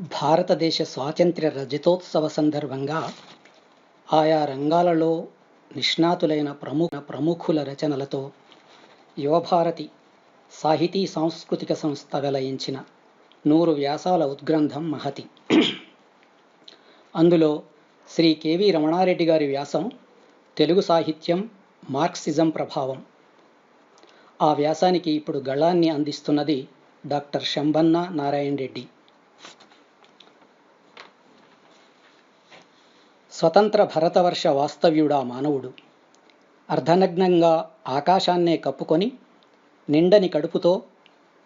భారతదేశ స్వాతంత్ర్య రజతోత్సవ సందర్భంగా ఆయా రంగాలలో నిష్ణాతులైన ప్రముఖుల రచనలతో యువభారతి సాహితీ సాంస్కృతిక సంస్థ వెలయించిన 100 వ్యాసాల ఉద్గ్రంథం మహతి. అందులో శ్రీ కెవి రమణారెడ్డి గారి వ్యాసం తెలుగు సాహిత్యం మార్క్సిజం ప్రభావం. ఆ వ్యాసానికి ఇప్పుడు గళాన్ని అందిస్తున్నది డాక్టర్ శంబన్న నారాయణ రెడ్డి. స్వతంత్ర భరతవర్ష వాస్తవ్యుడా మానవుడు. అర్ధనగ్నంగా ఆకాశాన్నే కప్పుకొని నిండని కడుపుతో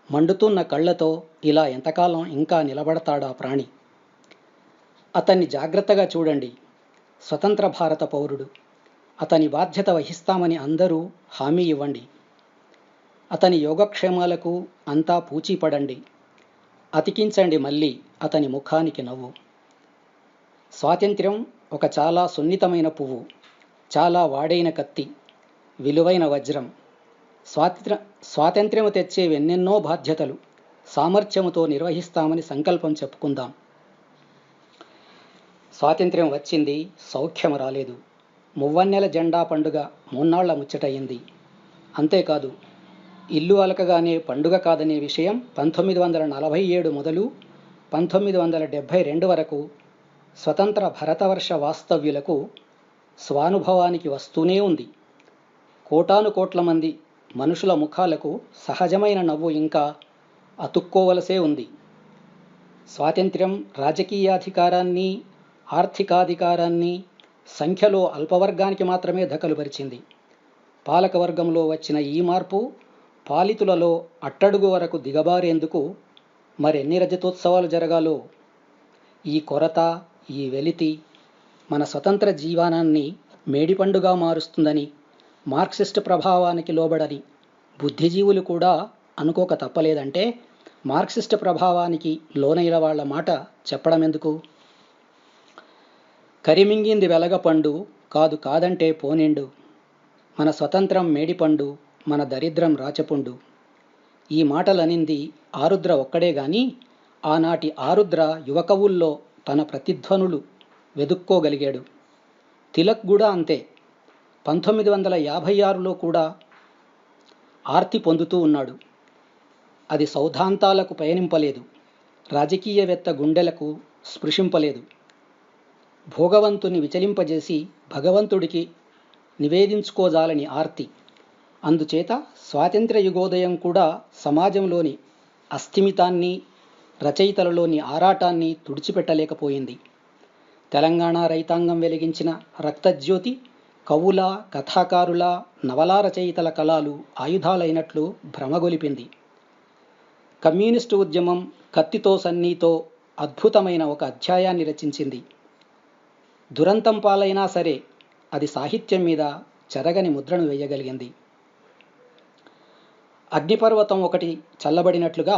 మండుతున్న కళ్ళతో ఇలా ఎంతకాలం ఇంకా నిలబడతాడా ప్రాణి? అతన్ని జాగ్రత్తగా చూడండి. స్వతంత్ర భారత పౌరుడు. అతని బాధ్యత వహిస్తామని అందరూ హామీ ఇవ్వండి. అతని యోగక్షేమాలకు అంతా పూచీపడండి. అతికించండి మళ్ళీ అతని ముఖానికి నవ్వు. స్వాతంత్ర్యం ఒక చాలా సున్నితమైన పువ్వు, చాలా వాడైన కత్తి, విలువైన వజ్రం. స్వాతంత్ర్యము తెచ్చే ఎన్నెన్నో బాధ్యతలు సామర్థ్యముతో నిర్వహిస్తామని సంకల్పం చెప్పుకుందాం. స్వాతంత్ర్యం వచ్చింది, సౌఖ్యము రాలేదు. మువ్వన్నెల జెండా పండుగ మూన్నాళ్ల ముచ్చటయింది. అంతేకాదు, ఇల్లు అలకగానే పండుగ కాదనే విషయం 1947 మొదలు 1972 వరకు స్వతంత్ర భరతవర్ష వాస్తవ్యులకు స్వానుభవానికి వస్తూనే ఉంది. కోటాను కోట్ల మంది మనుషుల ముఖాలకు సహజమైన నవ్వు ఇంకా అతుక్కోవలసే ఉంది. స్వాతంత్ర్యం రాజకీయాధికారాన్ని, ఆర్థికాధికారాన్ని సంఖ్యలో అల్పవర్గానికి మాత్రమే దఖలుపరిచింది. పాలకవర్గంలో వచ్చిన ఈ మార్పు పాలితులలో అట్టడుగు వరకు దిగబారేందుకు మరెన్ని రజతోత్సవాలు జరగాలో. ఈ కొరత, ఈ వెలితి మన స్వతంత్ర జీవనాన్ని మేడిపండుగా మారుస్తుందని, మార్క్సిస్ట్ ప్రభావానికి లోబడని బుద్ధిజీవులు కూడా అనుకోక తప్పలేదంటే మార్క్సిస్ట్ ప్రభావానికి లోనైన వాళ్ల మాట చెప్పడం ఎందుకు? కరిమింగింది వెలగపండు, కాదు కాదంటే పోనిండు. మన స్వతంత్రం మేడిపండు, మన దరిద్రం రాచపుండు. ఈ మాటలనింది ఆరుద్ర ఒక్కడే గాని ఆనాటి ఆరుద్ర యువకవుల్లో తన ప్రతిధ్వనులు వెదుక్కోగలిగాడు. తిలక్ కూడా అంతే. 1956లో కూడా ఆర్తి పొందుతూ ఉన్నాడు. అది సౌధాంతాలకు పయనింపలేదు, రాజకీయవేత్త గుండెలకు స్పృశింపలేదు. భోగవంతుని విచలింపజేసి భగవంతుడికి నివేదించుకోజాలని ఆర్తి. అందుచేత స్వాతంత్ర్య యుగోదయం కూడా సమాజంలోని అస్థిమితాన్ని, రచయితలలోని ఆరాటాన్ని తుడిచిపెట్టలేకపోయింది. తెలంగాణ రైతాంగం వెలిగించిన రక్తజ్యోతి కవుల, కథాకారుల, నవలా రచయితల కళలు ఆయుధాలైనట్లు భ్రమగొలిపింది. కమ్యూనిస్టు ఉద్యమం కత్తితో సన్నీతో అద్భుతమైన ఒక అధ్యాయాన్ని రచించింది. దురంతం పాలైనా సరే అది సాహిత్యం మీద చెరగని ముద్రను వేయగలిగింది. అగ్నిపర్వతం ఒకటి చల్లబడినట్లుగా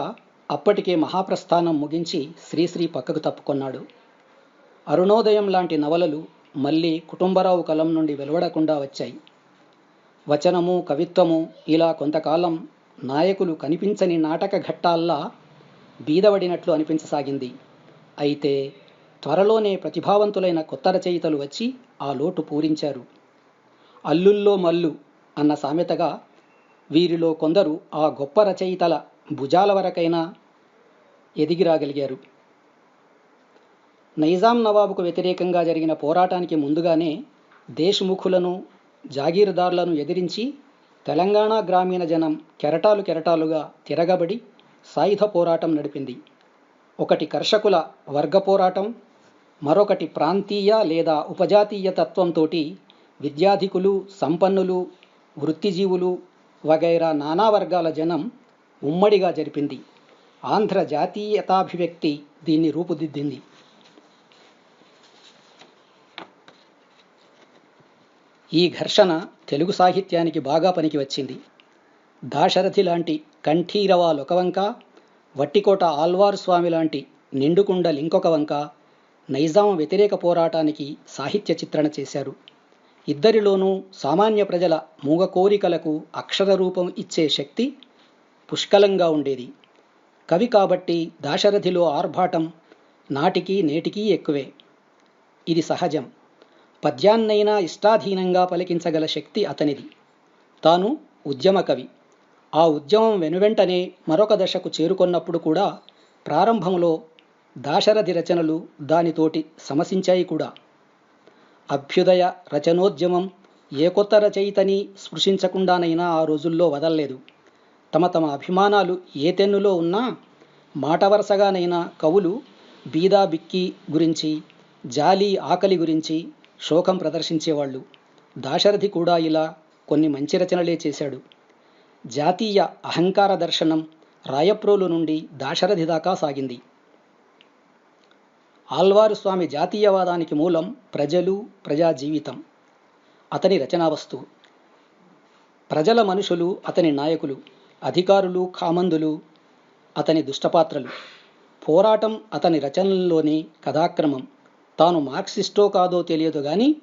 అప్పటికే మహాప్రస్థానం ముగించి శ్రీశ్రీ పక్కకు తప్పుకొన్నాడు. అరుణోదయం లాంటి నవలలు మళ్ళీ కుటుంబరావు కలం నుండి వెలువడకుండా వచ్చాయి. వచనము, కవిత్వము ఇలా కొంతకాలం నాయకులు కనిపించని నాటక ఘట్టాల్లా బీదవడినట్లు అనిపించసాగింది. అయితే త్వరలోనే ప్రతిభావంతులైన కొత్త రచయితలు వచ్చి ఆ లోటు పూరించారు. అల్లుల్లో మల్లు అన్న సామెతగా వీరిలో కొందరు ఆ గొప్ప రచయితల భుజాల వరకైనా ఎదిగిరాగలిగారు. నైజాం నవాబుకు వ్యతిరేకంగా జరిగిన పోరాటానికి ముందుగానే దేశ్ముఖులను, జాగీర్దార్లను ఎదిరించి తెలంగాణ గ్రామీణ జనం కెరటాలు కెరటాలుగా తిరగబడి సాయుధ పోరాటం నడిపింది. ఒకటి కర్షకుల వర్గ పోరాటం, మరొకటి ప్రాంతీయ లేదా ఉపజాతీయ తత్వంతోటి విద్యాధికులు, సంపన్నులు, వృత్తిజీవులు వగైరా నానా వర్గాల జనం ఉమ్మడిగా జరిపింది. ఆంధ్ర జాతీయతాభివ్యక్తి దీన్ని రూపుదిద్దింది. ఈ ఘర్షణ తెలుగు సాహిత్యానికి బాగా పనికి వచ్చింది. దాశరథి లాంటి కంఠీరవాలొక వంక, వట్టికోట ఆల్వారు స్వామి లాంటి నిండుకుండలింకొక వంక నైజాం వ్యతిరేక పోరాటానికి సాహిత్య చిత్రణ చేశారు. ఇద్దరిలోనూ సామాన్య ప్రజల మూగ కోరికలకు అక్షర రూపం ఇచ్చే శక్తి పుష్కలంగా ఉండేది. కవి కాబట్టి దాశరథిలో ఆర్భాటం, నాటికి నేటికీ ఎక్కువే. ఇది సహజం. పద్యాన్నైనా ఇష్టాధీనంగా పలికించగల శక్తి అతనిది. తాను ఉద్యమ కవి. ఆ ఉద్యమం వెనువెంటనే మరొక దశకు చేరుకొన్నప్పుడు కూడా ప్రారంభంలో దాశరథి రచనలు దానితోటి సమసించాయి కూడా. అభ్యుదయ రచనోద్యమం ఏ కొత్త రచయితని స్పృశించకుండానైనా ఆ రోజుల్లో వదల్లేదు. తమ తమ అభిమానాలు ఏ తెన్నులో ఉన్నా మాట వరుసగానైనా కవులు బీదా బిక్కి గురించి, జాలి ఆకలి గురించి శోకం ప్రదర్శించేవాళ్ళు. దాశరథి కూడా ఇలా కొన్ని మంచి రచనలే చేశాడు. జాతీయ అహంకార దర్శనం రాయప్రోలు నుండి దాశరథి దాకా సాగింది. ఆల్వారు స్వామి జాతీయవాదానికి మూలం ప్రజలు, ప్రజా జీవితం. అతని రచనా వస్తువు. ప్రజల మనుషులు అతని నాయకులు, అధికారులు కామందులు అతని దుష్టపాత్రలు. పోరాటం అతని రచనల్లోని కథాక్రమం. తాను మార్క్సిస్టో కాదో తెలియదు కానీ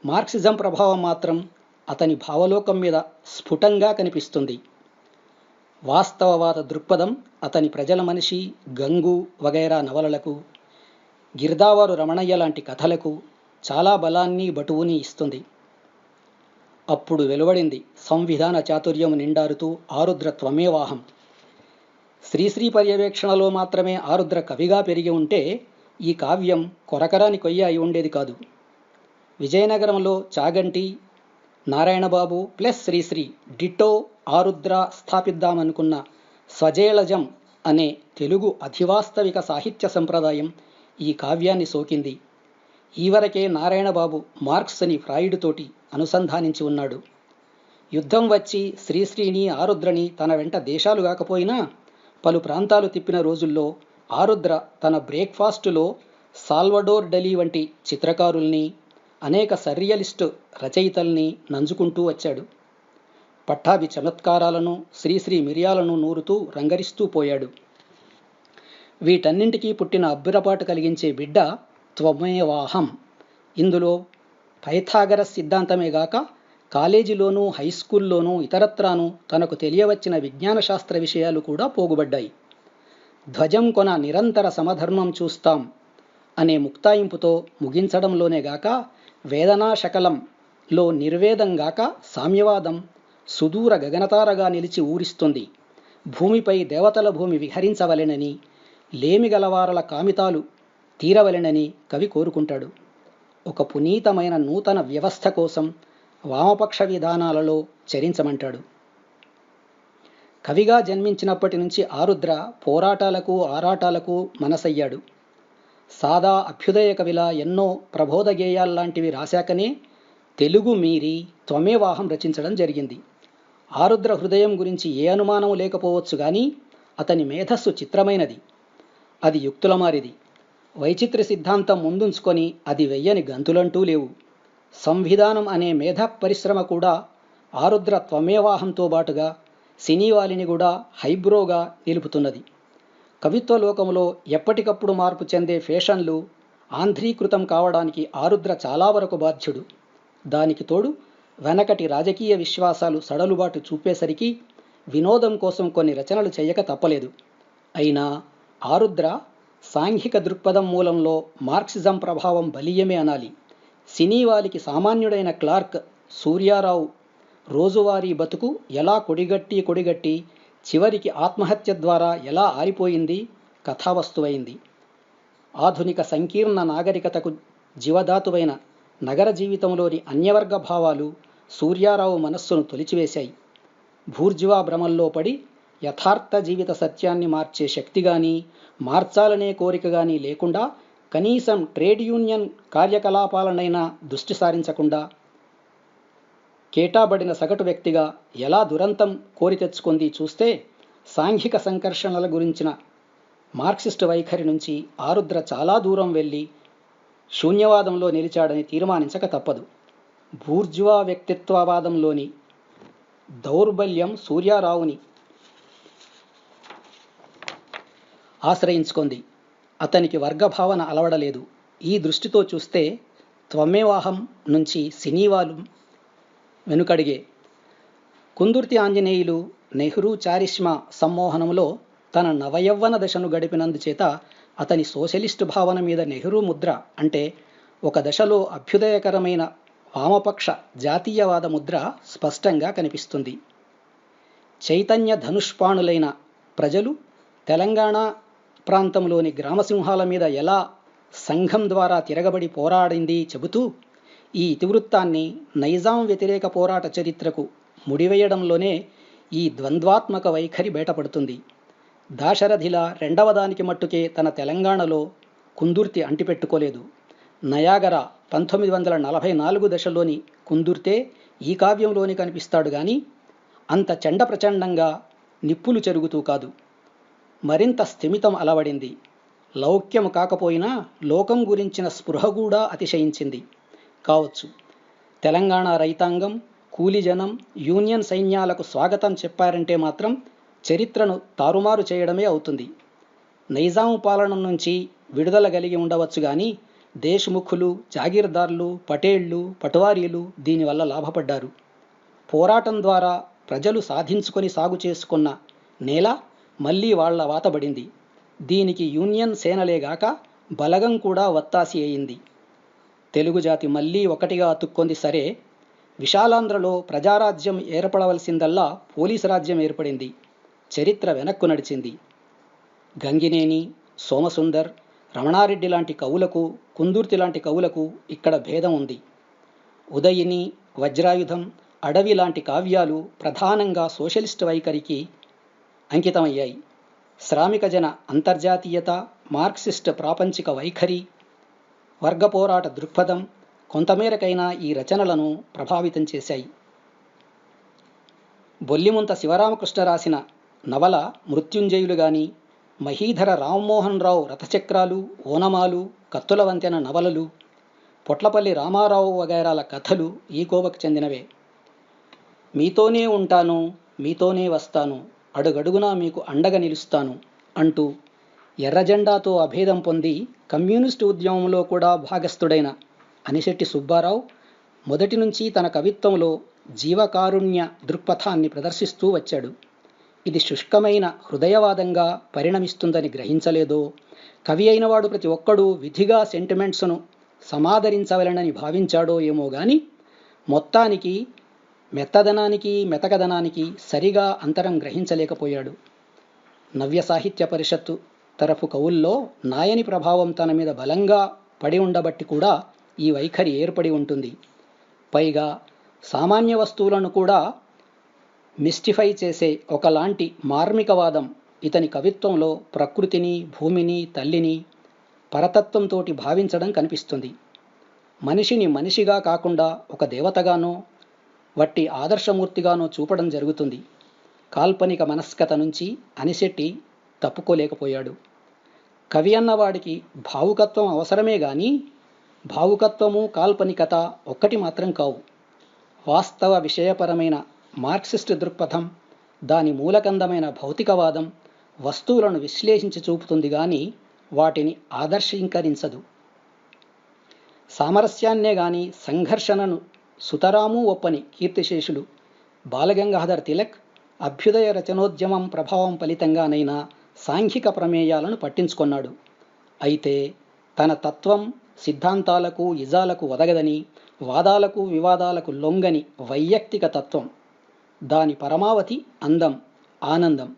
మార్క్సిజం ప్రభావం మాత్రం అతని భావలోకం మీద స్ఫుటంగా కనిపిస్తుంది. వాస్తవవాద దృక్పథం అతని ప్రజల మనిషి, గంగు వగైరా నవలలకు, గిర్దావరు రమణయ్య లాంటి కథలకు చాలా బలాన్ని బటువుని ఇస్తుంది. అప్పుడు వెలువడింది సంవిధాన చాతుర్యము నిండారుతూ ఆరుద్ర త్వమేవాహం. శ్రీశ్రీ పర్యవేక్షణలో మాత్రమే ఆరుద్ర కవిగా పెరిగి ఉంటే ఈ కావ్యం కొరకరాని కొయ్య అయి ఉండేది కాదు. విజయనగరంలో చాగంటి, నారాయణబాబు ప్లస్ శ్రీశ్రీ డిట్టో ఆరుద్ర స్థాపిద్దామనుకున్న స్వజేళజం అనే తెలుగు అధివాస్తవిక సాహిత్య సంప్రదాయం ఈ కావ్యాన్ని సోకింది. ఈవరకే నారాయణబాబు మార్క్స్ని ఫ్రాయిడ్ తోటి అనుసంధానించి ఉన్నాడు. యుద్ధం వచ్చి శ్రీశ్రీని ఆరుద్రని తన వెంట దేశాలు కాకపోయినా పలు ప్రాంతాలు తిప్పిన రోజుల్లో ఆరుద్ర తన బ్రేక్ఫాస్టులో సాల్వడోర్ డలీ వంటి చిత్రకారుల్ని, అనేక సర్రియలిస్టు రచయితల్ని నంజుకుంటూ వచ్చాడు. పట్టాభి చమత్కారాలను, శ్రీశ్రీ మిరియాలను నూరుతూ రంగరిస్తూ పోయాడు. వీటన్నింటికీ పుట్టిన అబ్బురపాటు కలిగించే బిడ్డ త్వమేవాహం. ఇందులో పైథాగరస్ సిద్ధాంతమేగాక కాలేజీలోనూ హైస్కూల్లోనూ ఇతరత్రాను తనకు తెలియవచ్చిన విజ్ఞాన శాస్త్ర విషయాలు కూడా పోగుబడ్డాయి. ధ్వజం కొన నిరంతర సమధర్మం చూస్తాం అనే ముక్తాయింపుతో ముగించడంలోనేగాక వేదనా శకలంలో నిర్వేదంగాక సామ్యవాదం సుదూర గగనతారగా నిలిచి ఊరిస్తుంది. భూమిపై దేవతల భూమి విహరించవలెనని, లేమిగలవారల కామితాలు తీరవలెనని కవి కోరుకుంటాడు. ఒక పునీతమైన నూతన వ్యవస్థ కోసం వామపక్ష విధానాలలో చరించమంటాడు. కవిగా జన్మించినప్పటి నుంచి ఆరుద్ర పోరాటాలకు, ఆరాటాలకు మనసయ్యాడు. సాదా అభ్యుదయ కవిలా ఎన్నో ప్రబోధ గేయాల్లాంటివి రాశాకనే తెలుగు మీరి త్వమేవాహం రచించడం జరిగింది. ఆరుద్ర హృదయం గురించి ఏ అనుమానం లేకపోవచ్చు కానీ అతని మేధస్సు చిత్రమైనది. అది యుక్తులమారిది. వైచిత్ర సిద్ధాంతం ముందుంచుకొని అది వెయ్యని గంతులంటూ లేవు. సంవిధానం అనే మేధ పరిశ్రమ కూడా ఆరుద్ర త్వమేవాహంతో బాటుగా సినీవాలిని కూడా హైబ్రోగా నిలుపుతున్నది. కవిత్వ లోకంలో ఎప్పటికప్పుడు మార్పు చెందే ఫేషన్లు ఆంధ్రీకృతం కావడానికి ఆరుద్ర చాలా వరకు బాధ్యుడు. దానికి తోడు వెనకటి రాజకీయ విశ్వాసాలు సడలుబాటు చూపేసరికి వినోదం కోసం కొన్ని రచనలు చేయక తప్పలేదు. అయినా ఆరుద్ర సాంఘిక దృక్పథం మూలంలో మార్క్సిజం ప్రభావం బలీయమే అనాలి. సినీవాలికి సామాన్యుడైన క్లార్క్ సూర్యారావు రోజువారీ బతుకు ఎలా కొడిగట్టి చివరికి ఆత్మహత్య ద్వారా ఎలా ఆరిపోయింది కథావస్తువైంది. ఆధునిక సంకీర్ణ నాగరికతకు జీవధాతువైన నగర జీవితంలోని అన్యవర్గ భావాలు సూర్యారావు మనస్సును తొలిచివేశాయి. భూర్జువా భ్రమల్లో పడి యథార్థ జీవిత సత్యాన్ని మార్చే శక్తి కానీ, మార్చాలనే కోరిక కానీ లేకుండా కనీసం ట్రేడ్ యూనియన్ కార్యకలాపాలనైనా దృష్టి సారించకుండా కేటాబడిన సగటు వ్యక్తిగా ఎలా దురంతం కోరి తెచ్చుకుంది చూస్తే సాంఘిక సంఘర్షణల గురించిన మార్క్సిస్టు వైఖరి నుంచి ఆరుద్ర చాలా దూరం వెళ్ళి శూన్యవాదంలో నిలిచాడని తీర్మానించక తప్పదు. బూర్జువా వ్యక్తిత్వవాదంలోని దౌర్బల్యం సూర్యారావుని ఆశ్రయించుకుంది. అతనికి వర్గభావన అలవడలేదు. ఈ దృష్టితో చూస్తే త్వమేవాహం నుంచి సినీవాలు వెనుకడిగే. కుందుర్తి ఆంజనేయులు నెహ్రూ చారిష్మా సమ్మోహనంలో తన నవయవ్వన దశను గడిపినందుచేత అతని సోషలిస్టు భావన మీద నెహ్రూ ముద్ర అంటే ఒక దశలో అభ్యుదయకరమైన వామపక్ష జాతీయవాద ముద్ర స్పష్టంగా కనిపిస్తుంది. చైతన్య ధనుష్పాణులైన ప్రజలు తెలంగాణ ప్రాంతంలోని గ్రామసింహాల మీద ఎలా సంఘం ద్వారా తిరగబడి పోరాడింది చెబుతూ ఈ ఇతివృత్తాన్ని నైజాం వ్యతిరేక పోరాట చరిత్రకు ముడివేయడంలోనే ఈ ద్వంద్వాత్మక వైఖరి బయటపడుతుంది. దాశరథిలా రెండవ దానికి మట్టుకే తన తెలంగాణలో కుందుర్తి అంటిపెట్టుకోలేదు. నయాగరా 1944 దశలోని కుందుర్తే ఈ కావ్యంలోని కనిపిస్తాడు గాని అంత చండప్రచండంగా నిప్పులు చెరుగుతూ కాదు. మరింత స్థిమితం అలవడింది. లౌక్యం కాకపోయినా లోకం గురించిన స్పృహ కూడా అతిశయించింది కావచ్చు. తెలంగాణ రైతాంగం, కూలిజనం, యూనియన్ సైన్యాలకు స్వాగతం చెప్పారంటే మాత్రం చరిత్రను తారుమారు చేయడమే అవుతుంది. నైజాం పాలన నుంచి విడుదల కలిగి ఉండవచ్చు కానీ దేశ్ముఖులు, జాగీర్దార్లు, పటేళ్లు, పటువారీలు దీనివల్ల లాభపడ్డారు. పోరాటం ద్వారా ప్రజలు సాధించుకొని సాగు చేసుకున్న నేల మళ్లీ వాళ్ల వాతబడింది. దీనికి యూనియన్ సేనలేగాక బలగం కూడా వత్తాసి అయింది. తెలుగు జాతి మళ్లీ ఒకటిగా అతుక్కొంది. సరే, విశాలాంధ్రలో ప్రజారాజ్యం ఏర్పడవలసిందల్లా పోలీసు రాజ్యం ఏర్పడింది. చరిత్ర వెనక్కు నడిచింది. గంగినేని, సోమసుందర్, రమణారెడ్డి లాంటి కవులకు, కుందుర్తి లాంటి కవులకు ఇక్కడ భేదం ఉంది. ఉదయిని, వజ్రాయుధం, అడవి లాంటి కావ్యాలు ప్రధానంగా సోషలిస్ట్ వైఖరికి అంకితమయ్యాయి. శ్రామిక జన అంతర్జాతీయత, మార్క్సిస్ట్ ప్రాపంచిక వైఖరి, వర్గ పోరాట దృక్పథం కొంతమేరకైనా ఈ రచనలను ప్రభావితం చేశాయి. బొల్లిముంత శివరామకృష్ణ రాసిన నవల మృత్యుంజయులు గాని, మహీధర రామ్మోహన్ రావు రథచక్రాలు, ఓనమాలు, కత్తుల వంతెన నవలలు, పొట్లపల్లి రామారావు వగైరాల కథలు ఈ కోవకు చెందినవే. మీతోనే ఉంటాను, మీతోనే వస్తాను, అడుగడుగునా మీకు అండగా నిలుస్తాను అంటూ ఎర్రజెండాతో అభేదం పొంది కమ్యూనిస్టు ఉద్యమంలో కూడా భాగస్థుడైన అనిశెట్టి సుబ్బారావు మొదటి నుంచి తన కవిత్వంలో జీవకారుణ్య దృక్పథాన్ని ప్రదర్శిస్తూ వచ్చాడు. ఇది శుష్కమైన హృదయవాదంగా పరిణమిస్తుందని గ్రహించలేదో, కవి అయినవాడు ప్రతి ఒక్కడూ విధిగా సెంటిమెంట్స్ను సమాదరించవలనని భావించాడో ఏమో గాని మొత్తానికి మెత్తదనానికి మెతకదనానికి సరిగా అంతరం గ్రహించలేకపోయాడు. నవ్య సాహిత్య పరిషత్తు తరఫు కవుల్లో నాయని ప్రభావం తన మీద బలంగా పడి ఉండబట్టి కూడా ఈ వైఖరి ఏర్పడి ఉంటుంది. పైగా సామాన్య వస్తువులను కూడా మిస్టిఫై చేసే ఒకలాంటి మార్మికవాదం ఇతని కవిత్వంలో ప్రకృతిని, భూమిని, తల్లిని పరతత్వంతోటి భావించడం కనిపిస్తుంది. మనిషిని మనిషిగా కాకుండా ఒక దేవతగానో, వట్టి ఆదర్శమూర్తిగానో చూపడం జరుగుతుంది. కాల్పనిక మనస్కత నుంచి అనిశెట్టి తప్పుకోలేకపోయాడు. కవి అన్నవాడికి భావుకత్వం అవసరమే గాని భావుకత్వము, కాల్పనికత ఒక్కటి మాత్రం కావు. వాస్తవ విషయపరమైన మార్క్సిస్ట్ దృక్పథం, దాని మూలకందమైన భౌతికవాదం వస్తువులను విశ్లేషించి చూపుతుంది గాని వాటిని ఆదర్శీకరించదు. సామరస్యాన్నే గాని సంఘర్షణను సుతరాము ఒప్పని కీర్తిశేషులు బాలగంగాధర్ తిలక్ అభ్యుదయ రచనోద్యమం ప్రభావం ఫలితంగానైనా సాంఘిక ప్రమేయాలను పట్టించుకొన్నాడు. అయితే తన తత్వం సిద్ధాంతాలకు, ఇజాలకు ఒదగదని, వాదాలకు, వివాదాలకు లొంగని వైయక్తిక తత్వం, దాని పరమావధి అందం, ఆనందం.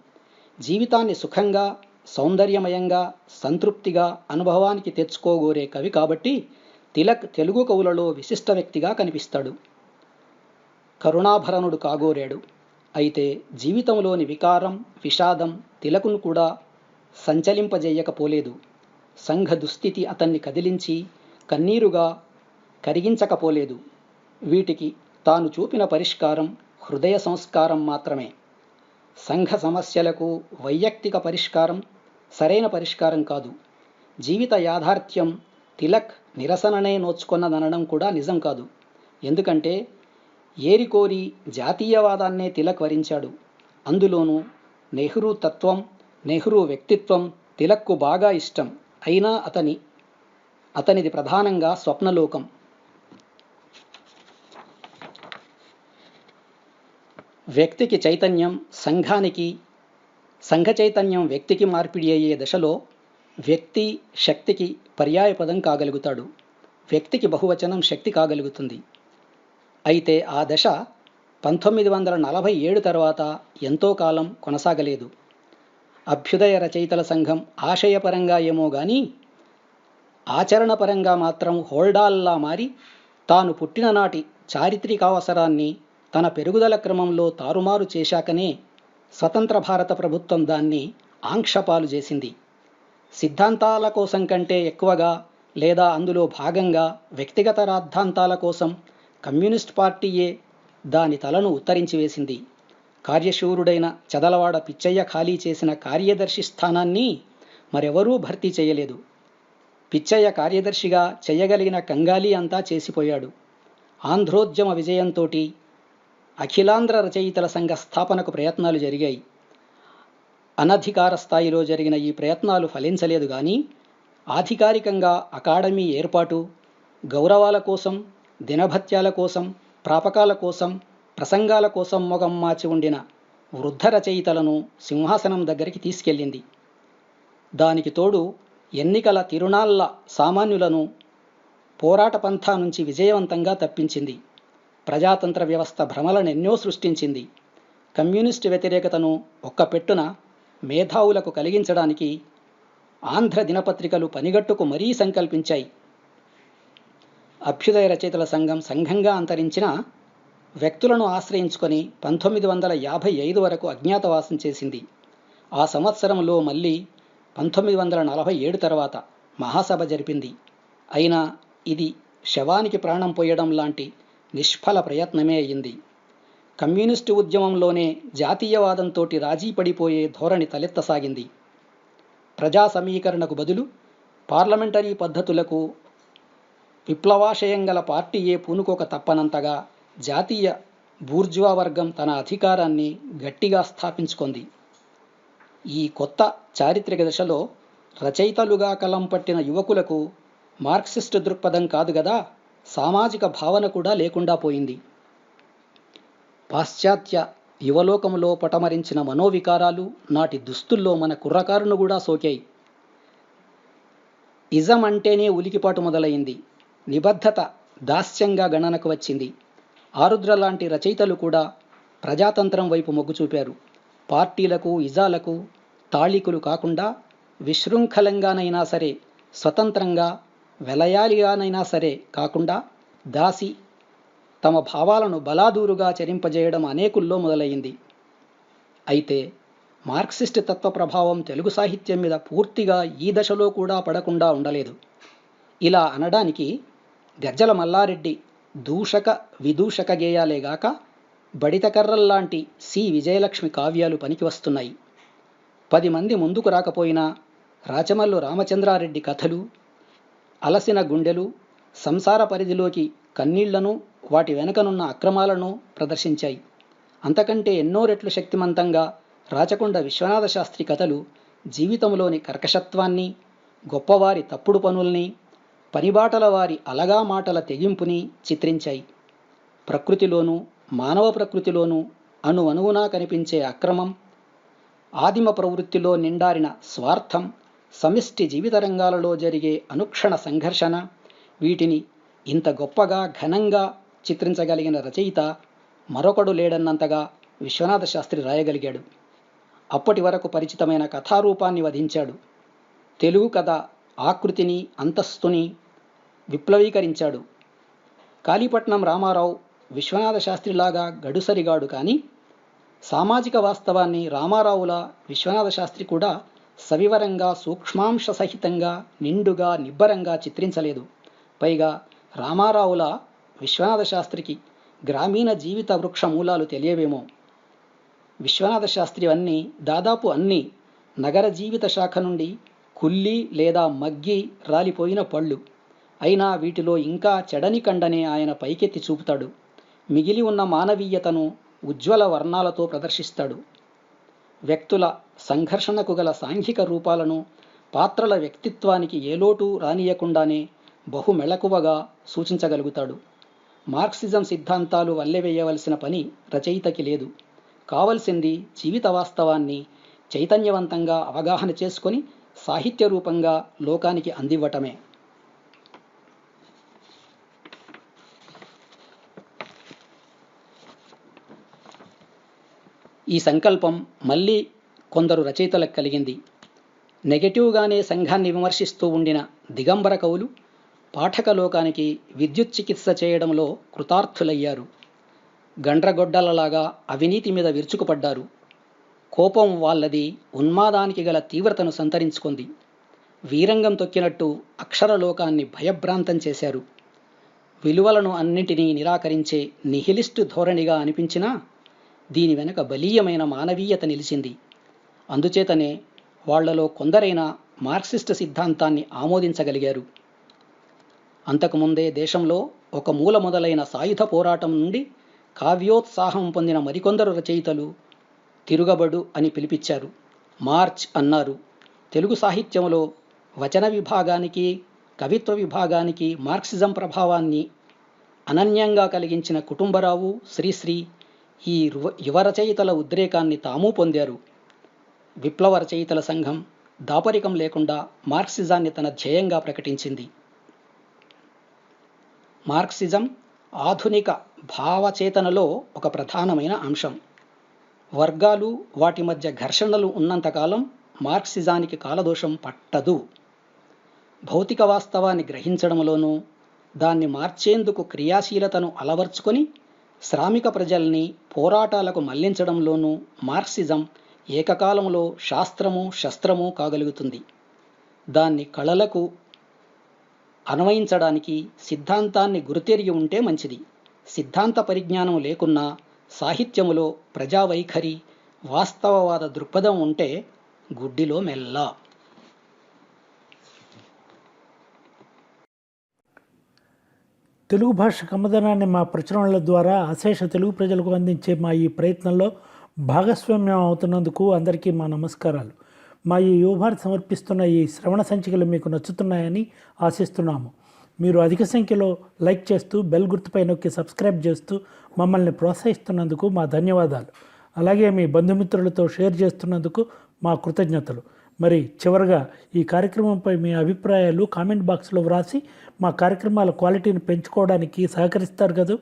జీవితాన్ని సుఖంగా, సౌందర్యమయంగా, సంతృప్తిగా అనుభవానికి తెచ్చుకోగోరే కవి కాబట్టి తిలక్ తెలుగు కవులలో విశిష్ట వ్యక్తిగా కనిపిస్తాడు. కరుణాభరణుడు కాగోరాడు. అయితే జీవితంలోని వికారం, విషాదం తిలకును కూడా సంచలింపజేయకపోలేదు. సంఘ దుస్థితి అతన్ని కదిలించి కన్నీరుగా కరిగించకపోలేదు. వీటికి తాను చూపిన పరిష్కారం హృదయ సంస్కారం మాత్రమే. సంఘ సమస్యలకు వైయక్తిక పరిష్కారం సరైన పరిష్కారం కాదు. జీవిత యాథార్థ్యం తిలక్ నిరసననే నోచుకొన్నదనడం కూడా నిజం కాదు. ఎందుకంటే ఏరికోరి జాతీయవాదాన్నే తిలక్ వరించాడు. అందులోనూ నెహ్రూ తత్వం, నెహ్రూ వ్యక్తిత్వం తిలక్కు బాగా ఇష్టం. అయినా అతనిది ప్రధానంగా స్వప్నలోకం. వ్యక్తికి చైతన్యం సంఘ చైతన్యం వ్యక్తికి మార్పిడి అయ్యే దశలో వ్యక్తి శక్తికి పర్యాయపదం కాగలుగుతాడు. వ్యక్తికి బహువచనం శక్తి కాగలుగుతుంది. అయితే ఆ దశ 1947 తర్వాత ఎంతో కాలం కొనసాగలేదు. అభ్యుదయ రచయితల సంఘం ఆశయపరంగా ఏమో గాని ఆచరణపరంగా మాత్రం హోల్డాల్లా మారి తాను పుట్టిన నాటి చారిత్రికావసరాన్ని తన పెరుగుదల క్రమంలో తారుమారు చేశాకనే స్వతంత్ర భారత ప్రభుత్వం దాన్ని ఆంక్షపాలు చేసింది. సిద్ధాంతాల కోసం కంటే ఎక్కువగా లేదా అందులో భాగంగా వ్యక్తిగత రాద్ధాంతాల కోసం కమ్యూనిస్ట్ పార్టీయే దాని తలను ఉత్తరించి వేసింది. కార్యశూరుడైన చదలవాడ పిచ్చయ్య ఖాళీ చేసిన కార్యదర్శి స్థానాన్ని మరెవరూ భర్తీ చేయలేదు. పిచ్చయ్య కార్యదర్శిగా చెయ్యగలిగిన కంగాలి అంతా చేసిపోయాడు. ఆంధ్రోద్యమ విజయంతోటి అఖిలాంధ్ర రచయితల సంఘ స్థాపనకు ప్రయత్నాలు జరిగాయి. అనధికార స్థాయిలో జరిగిన ఈ ప్రయత్నాలు ఫలించలేదు గాని ఆధికారికంగా అకాడమీ ఏర్పాటు, గౌరవాల కోసం, దినభత్యాల కోసం, ప్రాపకాల కోసం, ప్రసంగాల కోసం మొగం మాచి ఉండిన వృద్ధ రచయితలను సింహాసనం దగ్గరికి తీసుకెళ్ళింది. దానికి తోడు ఎన్నికల తిరునాళ్ల సామాన్యులను పోరాట పంథా నుంచి విజయవంతంగా తప్పించింది. ప్రజాతంత్ర వ్యవస్థ భ్రమలనెన్నో సృష్టించింది. కమ్యూనిస్టు వ్యతిరేకతను ఒక్కపెట్టున మేధావులకు కలిగించడానికి ఆంధ్ర దినపత్రికలు పనిగట్టుకు మరీ సంకల్పించాయి. అభ్యుదయ రచయితల సంఘం సంఘంగా అంతరించిన వ్యక్తులను ఆశ్రయించుకొని 1955 వరకు అజ్ఞాతవాసం చేసింది. ఆ సంవత్సరంలో మళ్ళీ 1947 తర్వాత మహాసభ జరిపింది. అయినా ఇది శవానికి ప్రాణం పోయడం లాంటి నిష్ఫల ప్రయత్నమే అయింది. కమ్యూనిస్టు ఉద్యమంలోనే జాతీయవాదంతోటి రాజీ పడిపోయే ధోరణి తలెత్తసాగింది. ప్రజా సమీకరణకు బదులు పార్లమెంటరీ పద్ధతులకు విప్లవాశయం గల పార్టీయే పూనుకోక తప్పనంతగా జాతీయ బూర్జువా వర్గం తన అధికారాన్ని గట్టిగా స్థాపించుకుంది. ఈ కొత్త చారిత్రక దశలో రచయితలుగా కలం పట్టిన యువకులకు మార్క్సిస్టు దృక్పథం కాదు గదా, సామాజిక భావన కూడా లేకుండా పోయింది. పాశ్చాత్య యువలోకంలో పటమరించిన మనోవికారాలు నాటి దుస్తుల్లో మన కుర్రకారును కూడా సోకాయి. ఇజం అంటేనే ఉలికిపాటు మొదలైంది. నిబద్ధత దాస్యంగా గణనకు వచ్చింది. ఆరుద్ర లాంటి రచయితలు కూడా ప్రజాతంత్రం వైపు మొగ్గు చూపారు. పార్టీలకు, ఇజాలకు తాళికులు కాకుండా విశృంఖలంగానైనా సరే, స్వతంత్రంగా వెలయాలిగానైనా సరే కాకుండా దాసి తమ భావాలను బలాదూరుగా చరింపజేయడం అనేకుల్లో మొదలయ్యింది. అయితే మార్క్సిస్ట్ తత్వ ప్రభావం తెలుగు సాహిత్యం మీద పూర్తిగా ఈ దశలో కూడా పడకుండా ఉండలేదు. ఇలా అనడానికి గజ్జల మల్లారెడ్డి దూషక విదూషక గేయాలేగాక బడితకర్రల్లాంటి సి విజయలక్ష్మి కావ్యాలు పనికి వస్తున్నాయి. 10 మంది ముందుకు రాకపోయినా రాచమల్లు రామచంద్రారెడ్డి కథలు అలసిన గుండెలు సంసార పరిధిలోకి కన్నీళ్లను, వాటి వెనుకనున్న అక్రమాలను ప్రదర్శించాయి. అంతకంటే ఎన్నో రెట్లు శక్తిమంతంగా రాచకొండ విశ్వనాథ శాస్త్రి కథలు జీవితంలోని కర్కశత్వాన్ని, గొప్పవారి తప్పుడు పనుల్ని, పనిబాటల వారి అలగా మాటల తెగింపుని చిత్రించాయి. ప్రకృతిలోనూ మానవ ప్రకృతిలోనూ అణువణువునా కనిపించే అక్రమం, ఆదిమ ప్రవృత్తిలో నిండారిన స్వార్థం, సమిష్టి జీవిత రంగాలలో జరిగే అనుక్షణ సంఘర్షణ, వీటిని ఇంత గొప్పగా ఘనంగా చిత్రించగలిగిన రచయిత మరొకడు లేడన్నంతగా విశ్వనాథ శాస్త్రి రాయగలిగాడు. అప్పటి వరకు పరిచితమైన కథారూపాన్ని వధించాడు. తెలుగు కథ ఆకృతిని, అంతస్తుని విప్లవీకరించాడు. కాళీపట్నం రామారావు విశ్వనాథ శాస్త్రిలాగా గడుసరిగాడు కానీ సామాజిక వాస్తవాన్ని రామారావులా విశ్వనాథ శాస్త్రి కూడా సవివరంగా, సూక్ష్మాంశ సహితంగా, నిండుగా, నిబ్బరంగా చిత్రించలేదు. పైగా రామారావులా విశ్వనాథ శాస్త్రికి గ్రామీణ జీవిత వృక్ష మూలాలు తెలియవేమో. విశ్వనాథ శాస్త్రి దాదాపు అన్నీ నగర జీవిత శాఖ నుండి కుల్లి లేదా మగ్గి రాలిపోయిన పళ్ళు. అయినా వీటిలో ఇంకా చెడని కండనే ఆయన పైకెత్తి చూపుతాడు. మిగిలి ఉన్న మానవీయతను ఉజ్వల వర్ణాలతో ప్రదర్శిస్తాడు. వ్యక్తుల సంఘర్షణకు గల సాంఘిక రూపాలను, పాత్రల వ్యక్తిత్వానికి ఏ లోటు రానియకుండానే బహుమెళకువగా సూచించగలుగుతాడు. మార్క్సిజం సిద్ధాంతాలు వల్లెవేయవలసిన పని రచయితకి లేదు. కావలసింది జీవిత వాస్తవాన్ని చైతన్యవంతంగా అవగాహన చేసుకొని సాహిత్య రూపంగా లోకానికి అందివ్వటమే. ఈ సంకల్పం మళ్ళీ కొందరు రచయితలకు కలిగింది. నెగటివ్గానే సంఘాన్ని విమర్శిస్తూ ఉండిన దిగంబర కవులు పాఠక లోకానికి విద్యుత్ చికిత్స చేయడంలో కృతార్థులయ్యారు. గండ్రగొడ్డలలాగా అవినీతి మీద విరుచుకుపడ్డారు. కోపం వాళ్ళది ఉన్మాదానికి గల తీవ్రతను సంతరించుకుంది. వీరంగం తొక్కినట్టు అక్షరలోకాన్ని భయభ్రాంతం చేశారు. విలువలను అన్నింటినీ నిరాకరించే నిహిలిస్టు ధోరణిగా అనిపించినా దీని వెనక బలీయమైన మానవీయత నిలిచింది. అందుచేతనే వాళ్లలో కొందరైనా మార్క్సిస్ట్ సిద్ధాంతాన్ని ఆమోదించగలిగారు. అంతకుముందే దేశంలో ఒక మూల మొదలైన సాయుధ పోరాటం నుండి కావ్యోత్సాహం పొందిన మరికొందరు రచయితలు తిరుగబడు అని పిలిపించారు. మార్చ్ అన్నారు. తెలుగు సాహిత్యంలో వచన విభాగానికి, కవిత్వ విభాగానికి మార్క్సిజం ప్రభావాన్ని అనన్యంగా కలిగించిన కుటుంబరావు, శ్రీశ్రీ ఈ యువ రచయితల ఉద్రేకాన్ని తాము పొందారు. విప్లవ రచయితల సంఘం దాపరికం లేకుండా మార్క్సిజాన్ని తన ధ్యేయంగా ప్రకటించింది. మార్క్సిజం ఆధునిక భావచేతనలో ఒక ప్రధానమైన అంశం. వర్గాలు, వాటి మధ్య ఘర్షణలు ఉన్నంతకాలం మార్క్సిజానికి కాలదోషం పట్టదు. భౌతిక వాస్తవాన్ని గ్రహించడంలోనూ, దాన్ని మార్చేందుకు క్రియాశీలతను అలవర్చుకొని శ్రామిక ప్రజల్ని పోరాటాలకు మళ్లించడంలోనూ మార్క్సిజం ఏకకాలంలో శాస్త్రము, శస్త్రము కాగలుగుతుంది. దాన్ని కళలకు అన్వయించడానికి సిద్ధాంతాన్ని గురితెరిగి ఉంటే మంచిది. సిద్ధాంత పరిజ్ఞానం లేకున్నా సాహిత్యములో ప్రజావైఖరి, వాస్తవవాద దృక్పథం ఉంటే గుడ్డిలో మెల్ల. తెలుగు భాష కమ్మదనాన్ని మా ప్రచురణల ద్వారా అశేష తెలుగు ప్రజలకు అందించే మా ఈ ప్రయత్నంలో భాగస్వామ్యం అవుతున్నందుకు అందరికీ మా నమస్కారాలు. మా ఈ యువభారత్ సమర్పిస్తున్న ఈ శ్రవణ సంచికలు మీకు నచ్చుతున్నాయని ఆశిస్తున్నాము. మీరు అధిక సంఖ్యలో లైక్ చేస్తూ బెల్ గుర్తుపై నొక్కి సబ్స్క్రైబ్ చేస్తూ మమ్మల్ని ప్రోత్సహిస్తున్నందుకు మా ధన్యవాదాలు. అలాగే మీ బంధుమిత్రులతో షేర్ చేస్తున్నందుకు మా కృతజ్ఞతలు. మరి చివరగా ఈ కార్యక్రమంపై మీ అభిప్రాయాలు కామెంట్ బాక్స్లో వ్రాసి మా కార్యక్రమాల క్వాలిటీని పెంచుకోవడానికి సహకరిస్తారు కదా.